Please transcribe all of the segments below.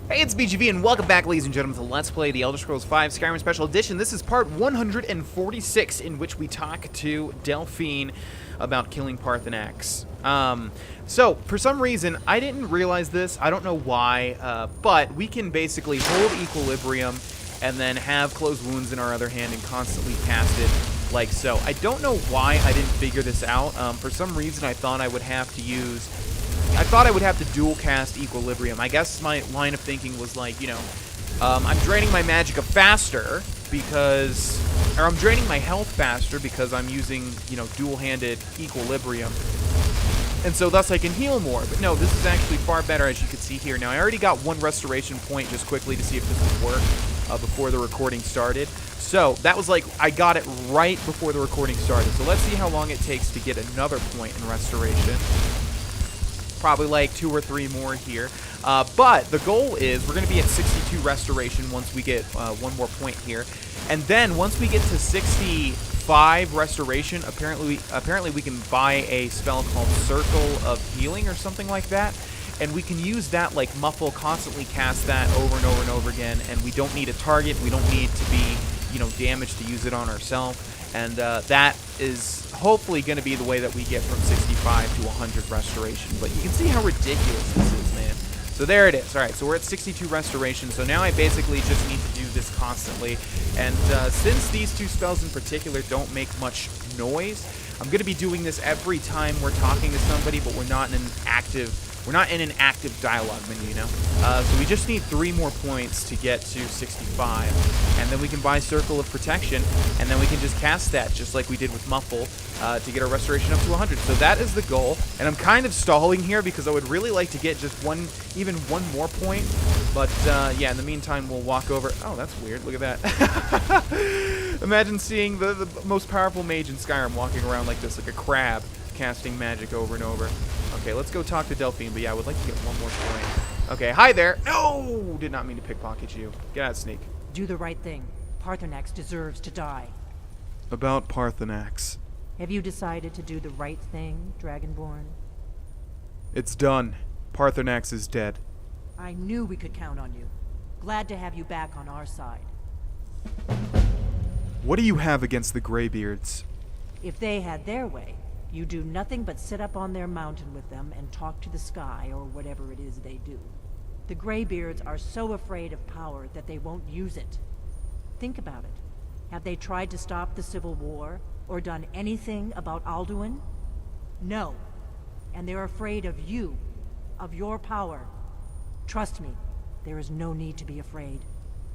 Hey, it's BGV, and welcome back, ladies and gentlemen, to Let's Play The Elder Scrolls V Skyrim Special Edition. This is part 146, in which we talk to Delphine about killing Parthenax. So, for some reason, I didn't realize this. I don't know why, but we can basically hold equilibrium and then have closed wounds in our other hand and constantly cast it like so. I don't know why I didn't figure this out. For some reason, I thought I would have to dual cast Equilibrium. I guess my line of thinking was like, you know, I'm draining my magicka faster because, or I'm draining my health faster because I'm using, you know, dual-handed Equilibrium. And so thus I can heal more. But no, this is actually far better, as you can see here. Now, I already got one restoration point just quickly to see if this would work before the recording started. So that was like, I got it right before the recording started. So let's see how long it takes to get another point in restoration. Probably like 2 or 3 more here. But the goal is we're going to be at 62 restoration once we get one more point here. And then once we get to 65 restoration, apparently we can buy a spell called Circle of Healing or something like that. And we can use that, like Muffle, constantly cast that over and over and over again. And we don't need a target. We don't need to be, you know, damaged to use it on ourselves. And that is hopefully going to be the way that we get from 65 to 100 restoration. But you can see how ridiculous this is, man. So there it is. All right, so we're at 62 restoration. So now I basically just need to do this constantly. And since these two spells in particular don't make much noise, I'm going to be doing this every time we're talking to somebody, but we're not in an active dialogue menu, you know? So we just need 3 more points to get to 65, and then we can buy Circle of Protection, and then we can just cast that, just like we did with Muffle, to get our restoration up to 100. So that is the goal, and I'm kind of stalling here because I would really like to get just even one more point, but yeah, in the meantime, we'll walk over. Oh, that's weird. Look at that. Imagine seeing the most powerful mage in Skyrim walking around like this, like a crab, casting magic over and over. Okay, let's go talk to Delphine, but yeah, I would like to get one more point. Okay, hi there. No! Did not mean to pickpocket you. Get out, sneak. Do the right thing. Parthenax deserves to die. About Parthenax. Have you decided to do the right thing, Dragonborn? It's done. Parthenax is dead. I knew we could count on you. Glad to have you back on our side. What do you have against the Greybeards? If they had their way, you do nothing but sit up on their mountain with them and talk to the sky, or whatever it is they do. The Greybeards are so afraid of power that they won't use it. Think about it. Have they tried to stop the Civil War, or done anything about Alduin? No. And they're afraid of you, of your power. Trust me, there is no need to be afraid.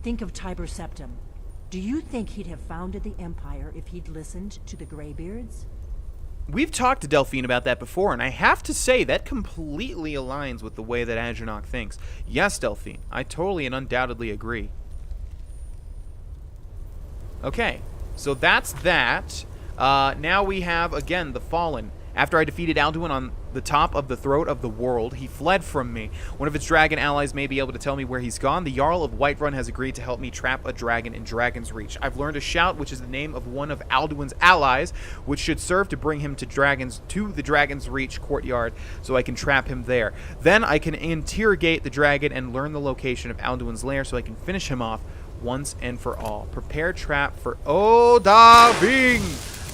Think of Tiber Septim. Do you think he'd have founded the Empire if he'd listened to the Greybeards? We've talked to Delphine about that before, and I have to say that completely aligns with the way that Adrenoch thinks. Yes, Delphine, I totally and undoubtedly agree. Okay, so that's that. Now we have, again, the Fallen. After I defeated Alduin on the top of the throat of the world, he fled from me. One of its dragon allies may be able to tell me where he's gone. The Jarl of Whiterun has agreed to help me trap a dragon in Dragon's Reach. I've learned a shout, which is the name of one of Alduin's allies, which should serve to bring him to the Dragon's Reach courtyard, so I can trap him there. Then I can interrogate the dragon and learn the location of Alduin's lair, so I can finish him off once and for all. Prepare trap for Odaving,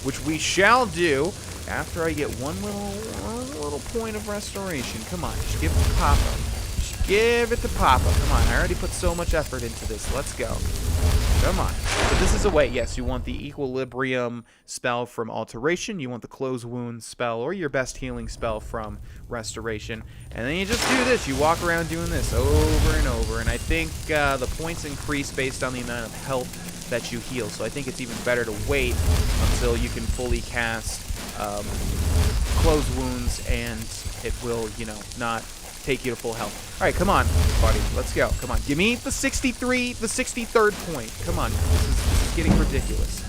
which we shall do after I get one little point of restoration. Come on, just give it to Papa. Just give it to Papa. Come on, I already put so much effort into this. Let's go. Come on. But this is a way. Yes, you want the Equilibrium spell from Alteration. You want the Close Wounds spell or your best healing spell from Restoration. And then you just do this. You walk around doing this over and over. And I think the points increase based on the amount of health that you heal. So I think it's even better to wait until you can fully cast Close Wounds, and it will, you know, not take you to full health. All right, come on, buddy. Let's go. Come on. Give me the 63rd point. Come on. This is getting ridiculous.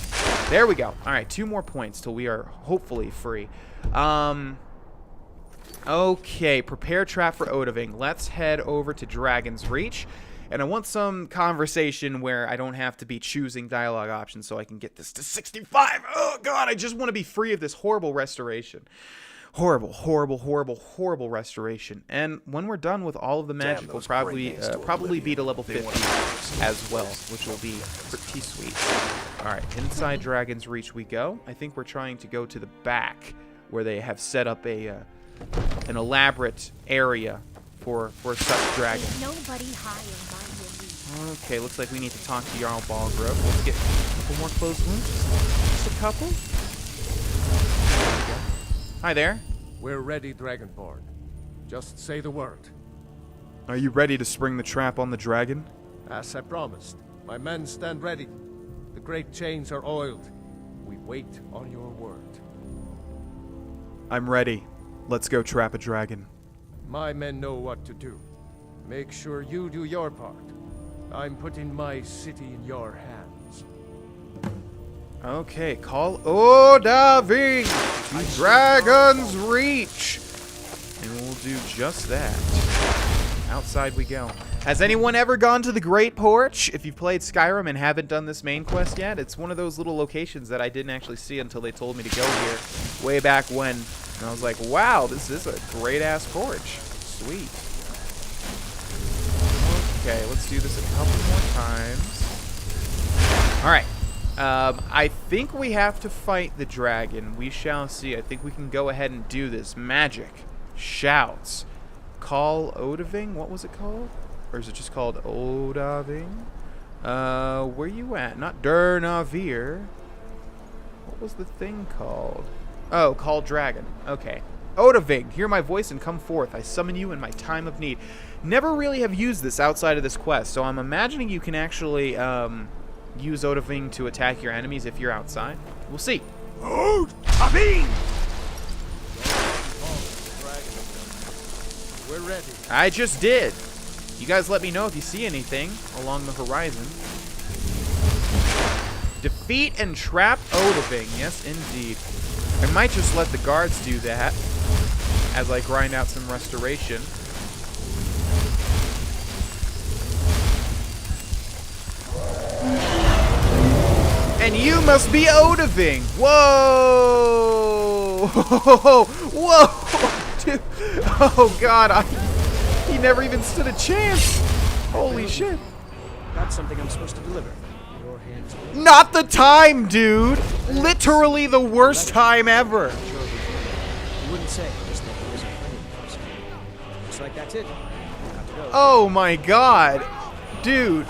There we go. All right, 2 more points till we are hopefully free. Okay, prepare trap for Odaving. Let's head over to Dragon's Reach. And I want some conversation where I don't have to be choosing dialogue options so I can get this to 65. Oh, God, I just want to be free of this horrible restoration. Horrible, horrible, horrible, horrible restoration. And when we're done with all of the magic, we'll probably beat a level 50 as well, which will be pretty sweet. Alright, inside Dragon's Reach we go. I think we're trying to go to the back, where they have set up a an elaborate area for such dragons. Nobody higher by your. Okay, looks like we need to talk to Jarl Balgrove. Let's get a couple more closed wounds. Just a couple. Hi there. We're ready, Dragonborn. Just say the word. Are you ready to spring the trap on the dragon? As I promised, my men stand ready. The great chains are oiled. We wait on your word. I'm ready. Let's go trap a dragon. My men know what to do. Make sure you do your part. I'm putting my city in your hands. Okay, call Odaving to Dragon's Reach. And we'll do just that. Outside we go. Has anyone ever gone to the Great Porch? If you've played Skyrim and haven't done this main quest yet, it's one of those little locations that I didn't actually see until they told me to go here way back when. And I was like, wow, this is a great-ass porch. Sweet. Okay, let's do this a couple more times. All right. I think we have to fight the dragon. We shall see. I think we can go ahead and do this. Magic. Shouts. Call Odaving? What was it called? Or is it just called Odaving? Where you at? Not Durnavir. What was the thing called? Oh, Call Dragon. Okay. Odaving, hear my voice and come forth. I summon you in my time of need. Never really have used this outside of this quest, so I'm imagining you can actually, use Odaving to attack your enemies if you're outside. We'll see. Odaving! We're ready. I just did. You guys let me know if you see anything along the horizon. Defeat and trap Odaving. Yes, indeed. I might just let the guards do that as I grind out some restoration. And you must be Odaving. Whoa! Whoa! Dude. Oh God! He never even stood a chance. Holy shit! That's something I'm supposed to deliver. Your hands. Not the time, dude. Literally the worst time ever. You wouldn't say, just that there isn't plenty of us. Looks like that's it. Got to go. Oh my God, dude.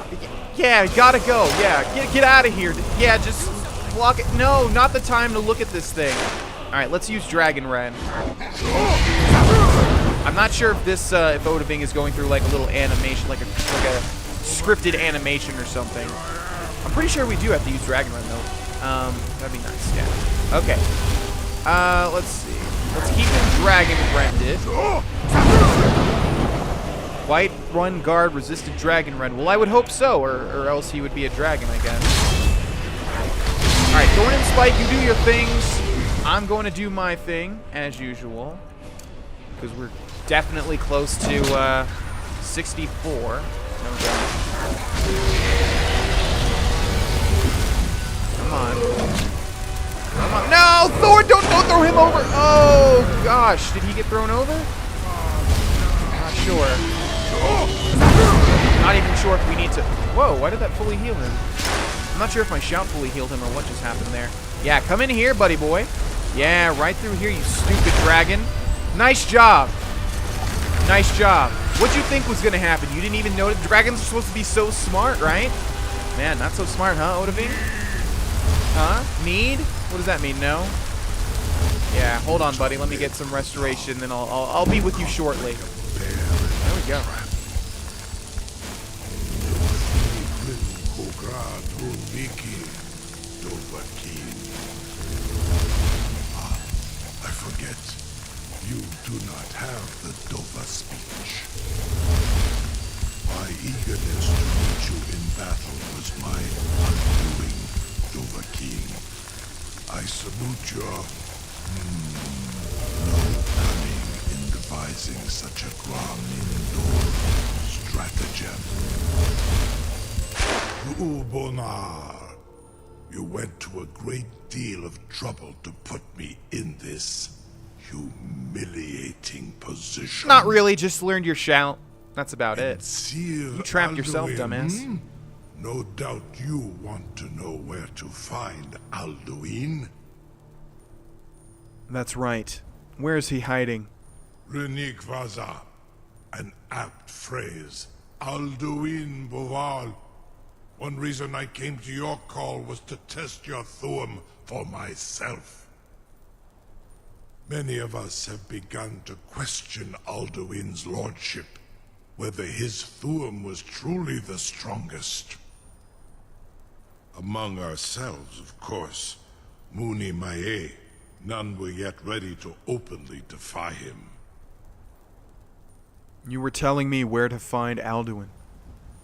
Yeah, gotta go. Yeah, get out of here. Yeah, just block it. No, not the time to look at this thing. All right, let's use Dragon Ren. I'm not sure if this, if Odaving is going through like a little animation, like a scripted animation or something. I'm pretty sure we do have to use Dragon Ren though. That'd be nice. Yeah. Okay. Let's see. Let's keep him Dragon Rended. White Run Guard resisted Dragon Ren. Well, I would hope so, or else he would be a dragon, I guess. Alright, Thorn and Spike, you do your things. I'm going to do my thing, as usual. Because we're definitely close to 64. No doubt. Come on. Come on. No! Thorn, don't throw him over! Oh, gosh. Did he get thrown over? Not sure. Not even sure if we need to... Whoa, why did that fully heal him? I'm not sure if my shout fully healed him or what just happened there. Yeah, come in here, buddy boy. Yeah, right through here, you stupid dragon. Nice job. Nice job. What'd you think was going to happen? You didn't even know that dragons are supposed to be so smart, right? Man, not so smart, huh, Odaving? Huh? Need? What does that mean? No? Yeah, hold on, buddy. Let me get some restoration, then I'll be with you shortly. There we go. I forget. You do not have the Dova speech. My eagerness to meet you in battle was my undoing, Dova King. I salute your no cunning in devising such a grand indoor stratagem. Grohlvana, you went to a great deal of trouble to put me in this. humiliating position. Not really, just learned your shout. That's about it. Seer You trapped yourself, Alduin, dumbass. No doubt you want to know where to find Alduin. That's right. Where is he hiding? Renikvaza, an apt phrase. Alduin Boval. One reason I came to your call was to test your Thuum for myself. Many of us have begun to question Alduin's lordship, whether his Thuum was truly the strongest. Among ourselves, of course, Muni Mae, none were yet ready to openly defy him. You were telling me where to find Alduin.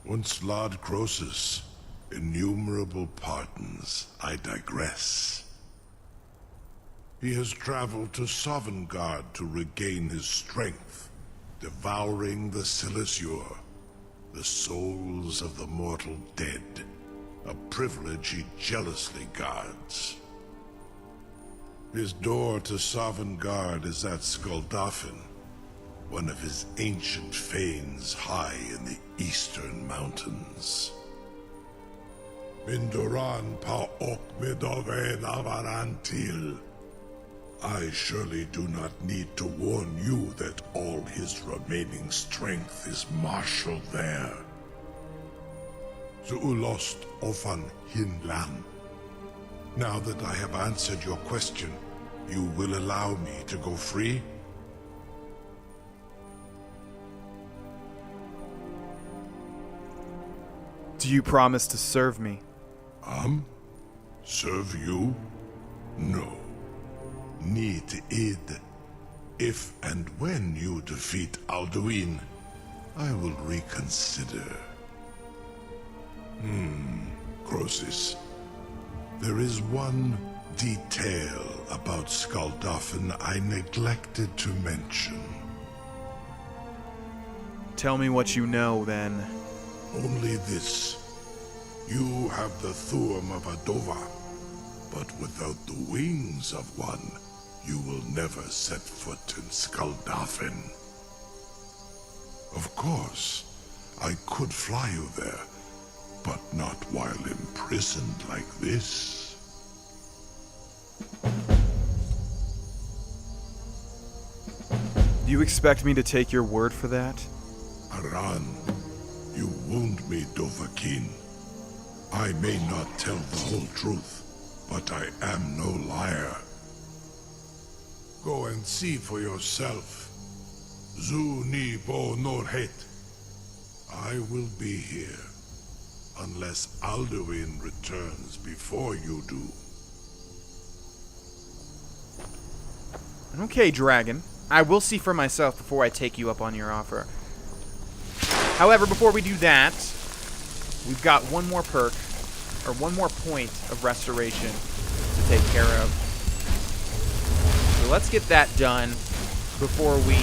Once Lord Croesus, innumerable pardons, I digress. He has traveled to Sovngarde to regain his strength, devouring the Silesure, the souls of the mortal dead, a privilege he jealously guards. His door to Sovngarde is at Skuldafn, one of his ancient fanes high in the eastern mountains. Mindoran pa ok midove navarantil. I surely do not need to warn you that all his remaining strength is marshaled there. Zuulost ofan hinlan. Now that I have answered your question, you will allow me to go free? Do you promise to serve me? Serve you? No. Need id. If and when you defeat Alduin, I will reconsider. Croesus. There is one detail about Skuldafn I neglected to mention. Tell me what you know, then. Only this. You have the Thuum of Adova, but without the wings of one, you will never set foot in Skuldafn. Of course, I could fly you there, but not while imprisoned like this. Do you expect me to take your word for that? Aran, you wound me, Dovahkiin. I may not tell the whole truth, but I am no liar. Go and see for yourself. Zu ni bo norhet. I will be here, unless Alduin returns before you do. Okay, dragon. I will see for myself before I take you up on your offer. However, before we do that, we've got one more perk, or one more point of restoration to take care of. So let's get that done before we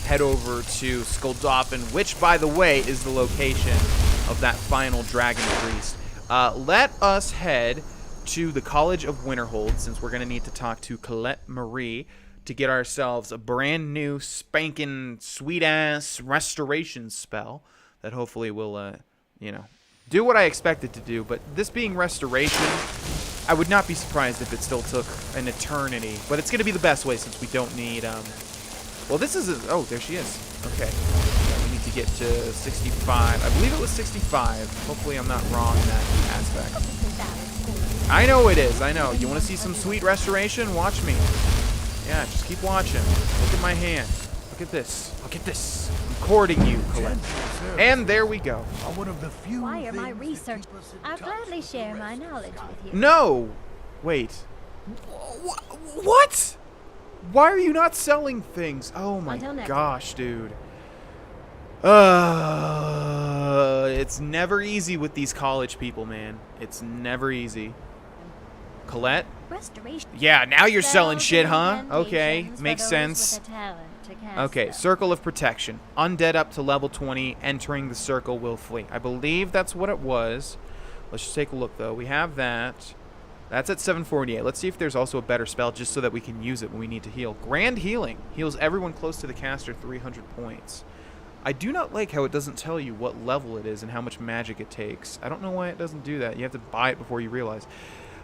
head over to Skuldafn, which, by the way, is the location of that final dragon priest. Let us head to the College of Winterhold, since we're going to need to talk to Colette Marie to get ourselves a brand new spanking sweet-ass restoration spell that hopefully will, do what I expect it to do. But this being restoration, I would not be surprised if it still took an eternity. But it's going to be the best way since we don't need, well, this is oh, there she is. Okay. Yeah, we need to get to 65. I believe it was 65. Hopefully I'm not wrong in that aspect. I know it is. I know. You want to see some sweet restoration? Watch me. Yeah, just keep watching. Look at my hand. Look at this. Look at this. I'm courting you, Colette. And there we go. Why are my research? I'll gladly share my knowledge with you. No! Wait. What? Why are you not selling things? Oh my gosh, dude. It's never easy with these college people, man. It's never easy. Colette? Restoration. Yeah, now you're selling shit, huh? Okay, makes sense. Okay, Circle of Protection. Undead up to level 20, entering the circle will flee. I believe that's what it was. Let's just take a look, though. We have that. That's at 748. Let's see if there's also a better spell just so that we can use it when we need to heal. Grand Healing. Heals everyone close to the caster 300 points. I do not like how it doesn't tell you what level it is and how much magic it takes. I don't know why it doesn't do that. You have to buy it before you realize.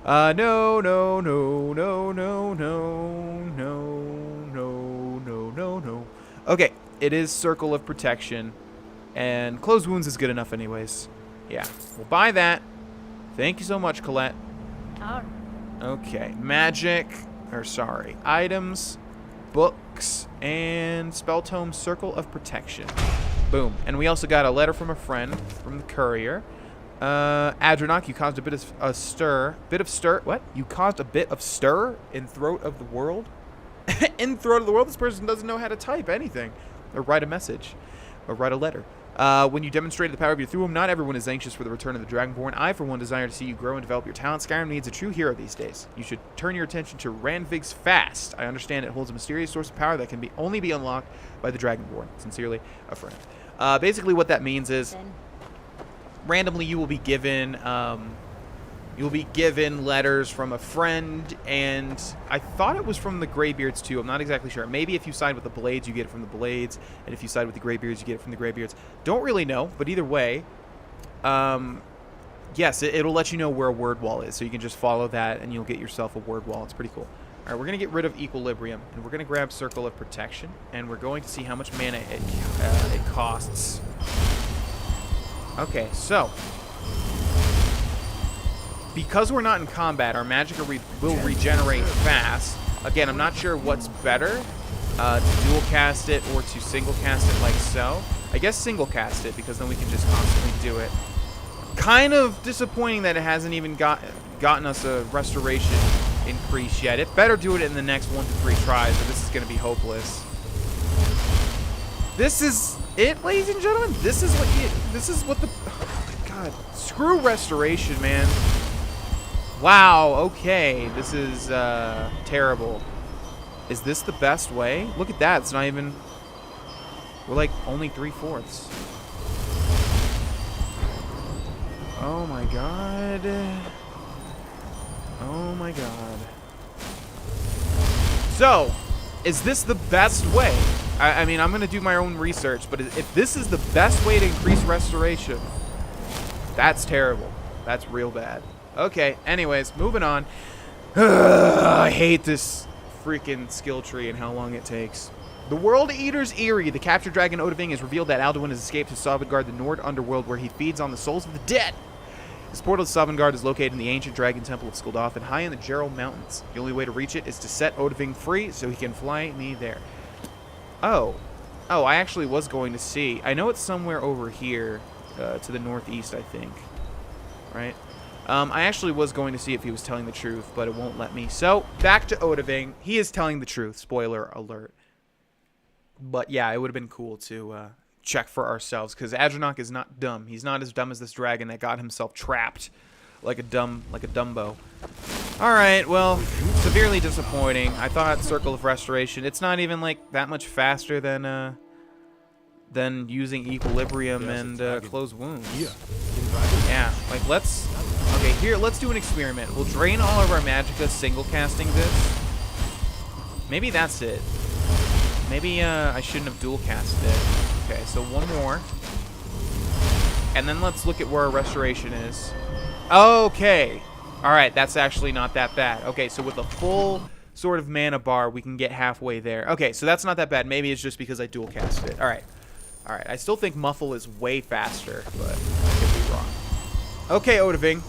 No, no, no, no, no, no, no, no, no, no, no. Okay, it is Circle of Protection. And Closed Wounds is good enough anyways. Yeah, we'll buy that. Thank you so much, Colette. Okay, magic, or sorry, items, books, and Spell Tome Circle of Protection. Boom. And we also got a letter from a friend, from the courier. Adrenoch, you caused a bit of a stir. What? You caused a bit of stir in Throat of the World? In Throat of the World? This person doesn't know how to type anything. Or write a message. Or write a letter. When you demonstrated the power of your Thuum, not everyone is anxious for the return of the Dragonborn. I, for one, desire to see you grow and develop your talent. Skyrim needs a true hero these days. You should turn your attention to Ranvig's Fast. I understand it holds a mysterious source of power that can only be unlocked by the Dragonborn. Sincerely, a friend. Basically, what that means is, randomly, you will be given letters from a friend, and I thought it was from the Greybeards too. I'm not exactly sure. Maybe if you side with the Blades, you get it from the Blades, and if you side with the Greybeards, you get it from the Greybeards. Don't really know, but either way, yes, it'll let you know where a word wall is, so you can just follow that, and you'll get yourself a word wall. It's pretty cool. All right, we're going to get rid of Equilibrium, and we're going to grab Circle of Protection, and we're going to see how much mana it costs. Okay, so because we're not in combat, our magic will regenerate fast. Again, I'm not sure what's better, to dual cast it or to single cast it like so. I guess single cast it, because then we can just constantly do it. Kind of disappointing that it hasn't even gotten us a restoration increase yet. It better do it in the next 1 to 3 tries, or this is going to be hopeless. This is it, ladies and gentlemen. This is what the... Oh my god. Screw restoration, man. Wow, okay. This is terrible. Is this the best way? Look at that. It's not even... We're like only 3/4. Oh my god. Oh my god. So, is this the best way? I mean, I'm going to do my own research, but if this is the best way to increase restoration, that's terrible. That's real bad. Okay, anyways, moving on. I hate this freaking skill tree and how long it takes. The World Eater's Eyrie. The captured dragon Odahviing has revealed that Alduin has escaped to Sovngarde, the Nord underworld, where he feeds on the souls of the dead. His portal to Sovngarde is located in the ancient dragon temple of Skuldafn, high in the Gerald Mountains. The only way to reach it is to set Odahviing free so he can fly me there. Oh, I actually was going to see. I know it's somewhere over here, to the northeast, I think. Right? I actually was going to see if he was telling the truth, but it won't let me. So, back to Odahviing. He is telling the truth. Spoiler alert. But yeah, it would have been cool to check for ourselves, because Adrenoch is not dumb. He's not as dumb as this dragon that got himself trapped like a Dumbo. Alright, well, severely disappointing. I thought Circle of Restoration, it's not even like that much faster than using Equilibrium and Closed Wounds. Yeah, like let's do an experiment. We'll drain all of our Magicka single casting this. Maybe that's it. Maybe I shouldn't have dual casted it. Okay, so one more. And then let's look at where our restoration is. Okay. Alright, that's actually not that bad. Okay, so with a full sort of mana bar, we can get halfway there. Okay, so that's not that bad. Maybe it's just because I dual casted it. Alright. Alright, I still think Muffle is way faster, but I could be wrong. Okay, Odahviing.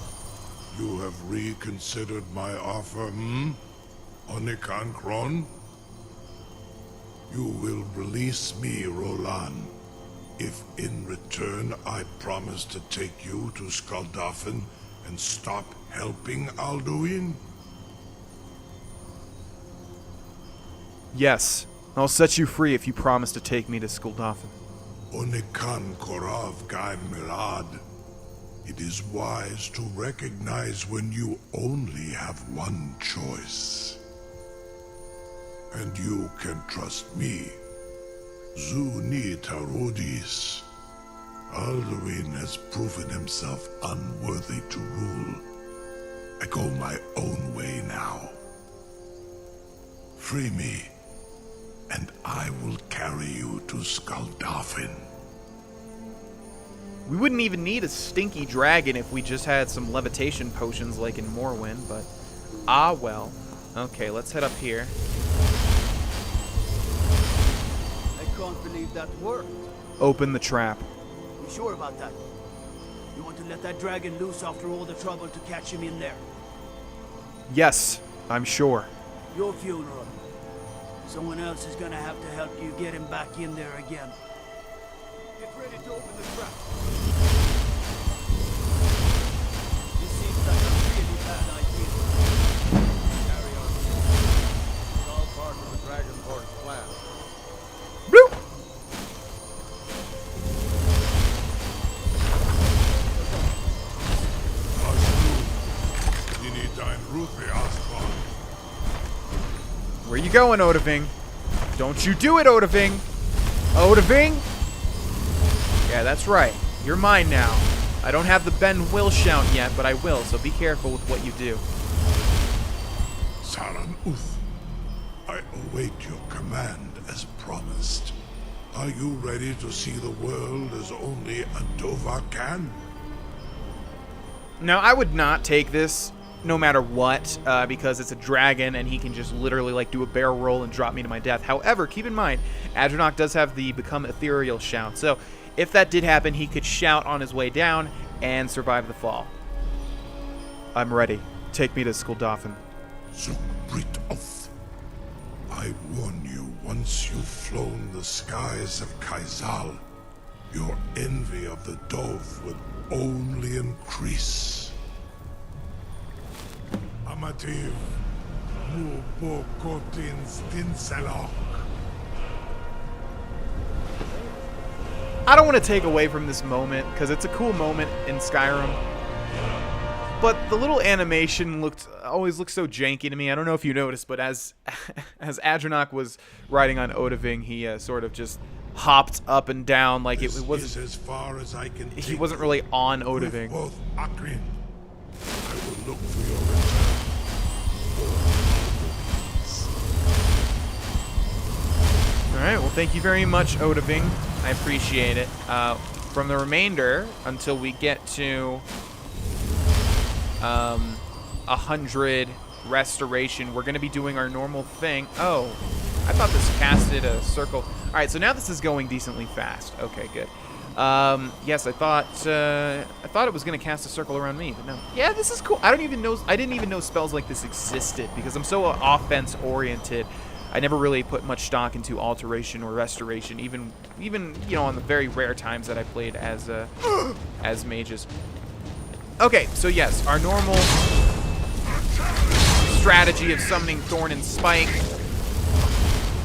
You have reconsidered my offer, Onikan Kron? You will release me, Roland, if in return I promise to take you to Skuldafn and stop helping Alduin? Yes, I'll set you free if you promise to take me to Skuldafn. Onikan Korav Gaim Mirad. It is wise to recognize when you only have one choice. And you can trust me. Zuni Tarodis. Alduin has proven himself unworthy to rule. I go my own way now. Free me, and I will carry you to Skuldafn. We wouldn't even need a stinky dragon if we just had some levitation potions like in Morrowind, but ah well. Okay, let's head up here. I can't believe that worked. Open the trap. You sure about that? You want to let that dragon loose after all the trouble to catch him in there? Yes, I'm sure. Your funeral. Someone else is gonna have to help you get him back in there again. Get ready to open the trap. This seems like a really bad idea. Carry on. It's all part of the Dragonborn's plan. Bloop! Where you going, Odaving? Don't you do it, Odaving! Odaving? Yeah, that's right. You're mine now. I don't have the Ben will shout yet, but I will, so be careful with what you do. Saran Uth, I await your command as promised. Are you ready to see the world as only a Dova can? Now, I would not take this no matter what, because it's a dragon and he can just literally like do a barrel roll and drop me to my death. However, keep in mind, Adrenoch does have the become ethereal shout, so if that did happen, he could shout on his way down and survive the fall. I'm ready. Take me to Skuldafn. Zukbrit Oth. I warn you, once you've flown the skies of Kaizal, your envy of the Dove will only increase. Amativ, Mubokotin Stinselok. I don't want to take away from this moment, because it's a cool moment in Skyrim. But the little animation always looked so janky to me. I don't know if you noticed, but as Adrenoch was riding on Odaving, he sort of just hopped up and down like it wasn't. As far as I can He wasn't really on with Odaving. both Akrin. I will look for your return. All right. Well, thank you very much, Odaving. I appreciate it. From the remainder until we get to 100 restoration, we're going to be doing our normal thing. Oh, I thought this casted a circle. All right, so now this is going decently fast. Okay, good. Yes, I thought it was going to cast a circle around me, but no. Yeah, this is cool. I didn't even know spells like this existed because I'm so offense oriented. I never really put much stock into alteration or restoration, even you know, on the very rare times that I played as mages. Okay, so yes, our normal strategy of summoning Thorn and Spike.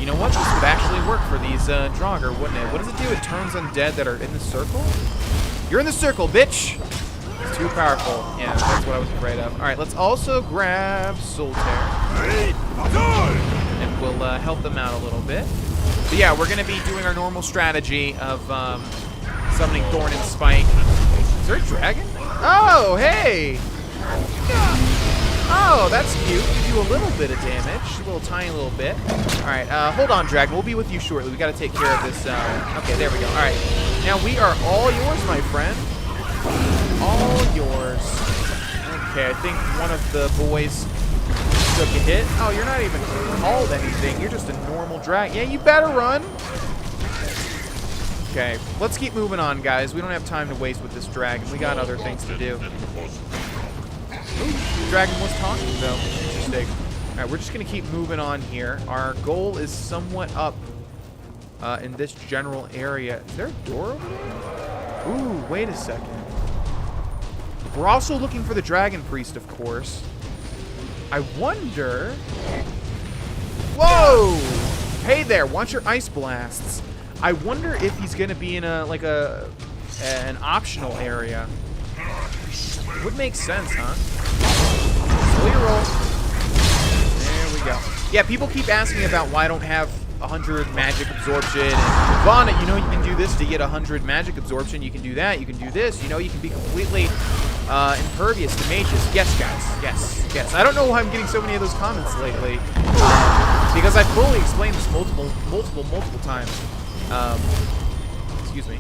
You know what? This would actually work for these Draugr, wouldn't it? What does it do? It turns undead that are in the circle? You're in the circle, bitch! It's too powerful. Yeah, that's what I was afraid of. Alright, let's also grab Soul Tear. And we'll help them out a little bit. But yeah, we're going to be doing our normal strategy of summoning Thorn and Spike. Is there a dragon? Oh, hey! Oh, that's cute. You do a little bit of damage. A little tiny little bit. Alright, hold on, dragon. We'll be with you shortly. We got to take care of this. Okay, there we go. Alright. Now we are all yours, my friend. All yours. Okay, I think one of the boys took a hit. Oh, you're not even called anything. You're just a normal dragon. Yeah, you better run. Okay, let's keep moving on, guys. We don't have time to waste with this dragon. We got other things to do. Ooh, the dragon was talking, though. Interesting. All right, we're just going to keep moving on here. Our goal is somewhat up in this general area. Is there a door over there? Ooh, wait a second. We're also looking for the Dragon Priest, of course. I wonder... Whoa! Hey there, watch your ice blasts. I wonder if he's going to be in an optional area. Would make sense, huh? Slow your roll. There we go. Yeah, people keep asking about why I don't have 100 magic absorption. And Vana, you know you can do this to get 100 magic absorption. You can do that. You can do this. You know, you can be completely impervious to mages. Yes, guys. Yes, yes. I don't know why I'm getting so many of those comments lately. Because I fully explained this multiple times. Excuse me.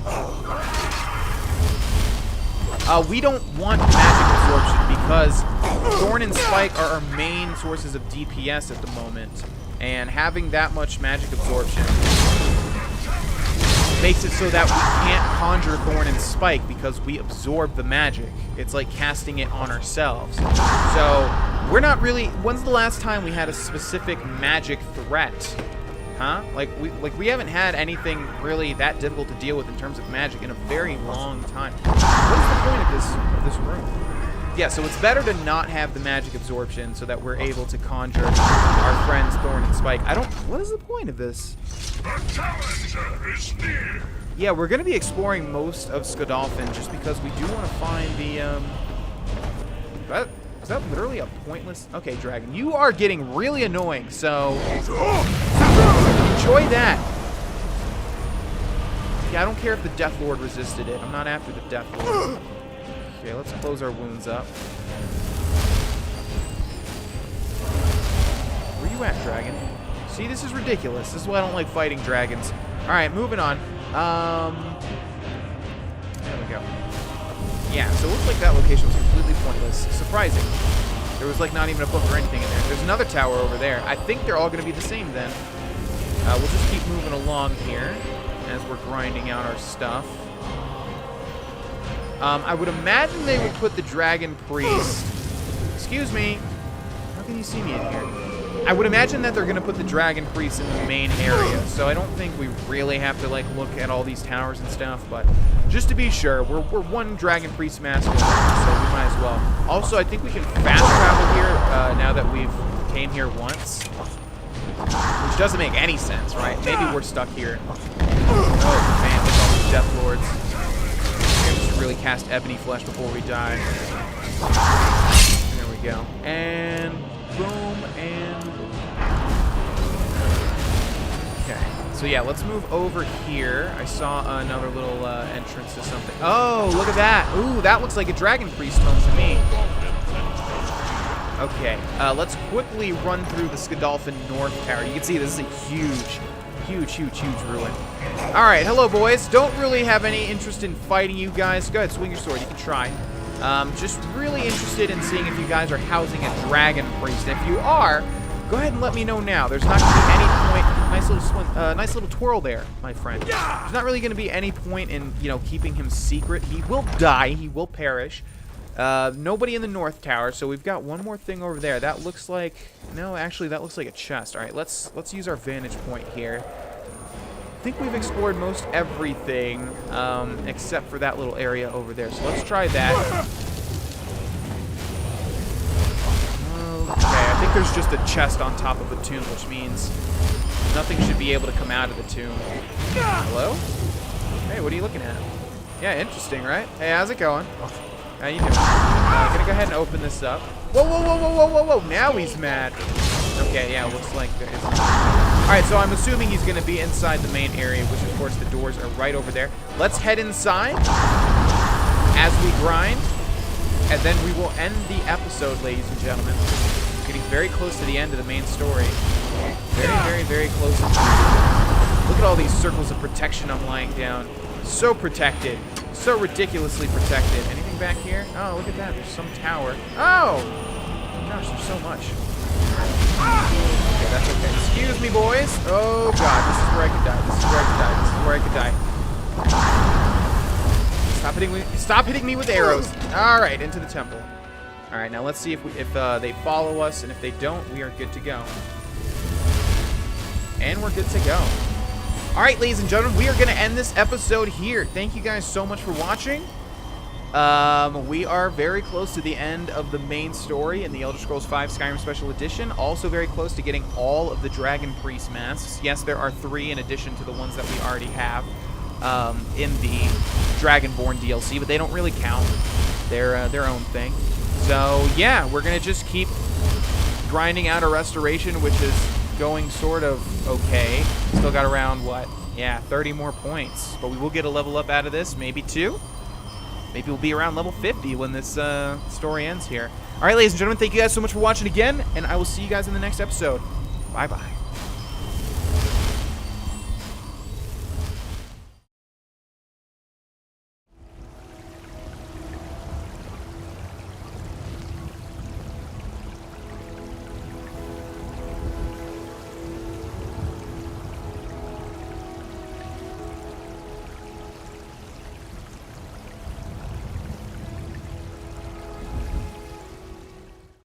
We don't want magic absorption because Thorn and Spike are our main sources of DPS at the moment. And having that much magic absorption makes it so that we can't conjure Thorn and Spike because we absorb the magic. It's like casting it on ourselves. So, we're not really... When's the last time we had a specific magic threat? Huh? Like we haven't had anything really that difficult to deal with in terms of magic in a very long time. What is the point of this room? Yeah, so it's better to not have the magic absorption so that we're able to conjure our friends Thorn and Spike. What is the point of this? The challenger is near. Yeah, we're going to be exploring most of Skuldafn just because we do want to find the, is that literally a pointless... Okay, Dragon, you are getting really annoying, so... Enjoy that. Yeah, I don't care if the Death Lord resisted it. I'm not after the Death Lord. Okay, let's close our wounds up. Where you at, Dragon? See, this is ridiculous. This is why I don't like fighting dragons. Alright, moving on. There we go. Yeah, so it looks like that location was completely pointless. Surprising. There was like not even a book or anything in there. There's another tower over there. I think they're all going to be the same then. We'll just keep moving along here as we're grinding out our stuff. I would imagine they would put the Dragon Priest... Excuse me. How can you see me in here? I would imagine that they're going to put the Dragon Priest in the main area, so I don't think we really have to, like, look at all these towers and stuff, but just to be sure, we're one Dragon Priest master, so we might as well. Also, I think we can fast travel here now that we've came here once, which doesn't make any sense, right? Maybe we're stuck here. Oh, man, look at all these Death Lords. Okay, we should really cast Ebony Flesh before we die. There we go. And... boom, and... Okay, so yeah, let's move over here. I saw another little entrance to something. Oh, look at that. Ooh, that looks like a Dragon Priest home to me. Okay, let's quickly run through the Skuldafn North Tower. You can see this is a huge ruin. Alright, hello boys. Don't really have any interest in fighting you guys. Go ahead, swing your sword. You can try. Just really interested in seeing if you guys are housing a Dragon Priest. If you are, go ahead and let me know now. There's not going to be any point. Nice little twirl there, my friend. There's not really going to be any point in, you know, keeping him secret. He will die. He will perish. Nobody in the North Tower, so we've got one more thing over there. That looks like... No, actually, that looks like a chest. All right, let's use our vantage point here. I think we've explored most everything, except for that little area over there. So let's try that. Okay, I think there's just a chest on top of a tomb, which means nothing should be able to come out of the tomb. Hello? Hey, what are you looking at? Yeah, interesting, right? Hey, how's it going? How you doing? Gonna go ahead and open this up. Whoa! Now he's mad. Okay, yeah, looks like there is. Alright, so I'm assuming he's gonna be inside the main area, which of course the doors are right over there. Let's head inside as we grind, and then we will end the episode, ladies and gentlemen. Getting very close to the end of the main story. Very close. Look at all these circles of protection I'm lying down. So protected. So ridiculously protected. Anything back here? Oh, look at that. There's some tower. Oh! Gosh, there's so much. Okay, that's okay. Excuse me, boys. Oh, God. This is where I could die. This is where I could die. This is where I could die. Stop hitting me. Stop hitting me with arrows. All right, into the temple. All right, now let's see if they follow us, and if they don't, we are good to go. And we're good to go. All right, ladies and gentlemen, we are going to end this episode here. Thank you guys so much for watching. We are very close to the end of the main story in the Elder Scrolls V Skyrim Special Edition. Also very close to getting all of the Dragon Priest masks. Yes, there are 3 in addition to the ones that we already have in the Dragonborn DLC, but they don't really count. They're their own thing. So, yeah, we're going to just keep grinding out a restoration, which is going sort of okay. Still got around, what? Yeah, 30 more points. But we will get a level up out of this, maybe 2. maybe we'll be around level 50 when this story ends here. All right, ladies and gentlemen, thank you guys so much for watching again, and I will see you guys in the next episode. Bye-bye.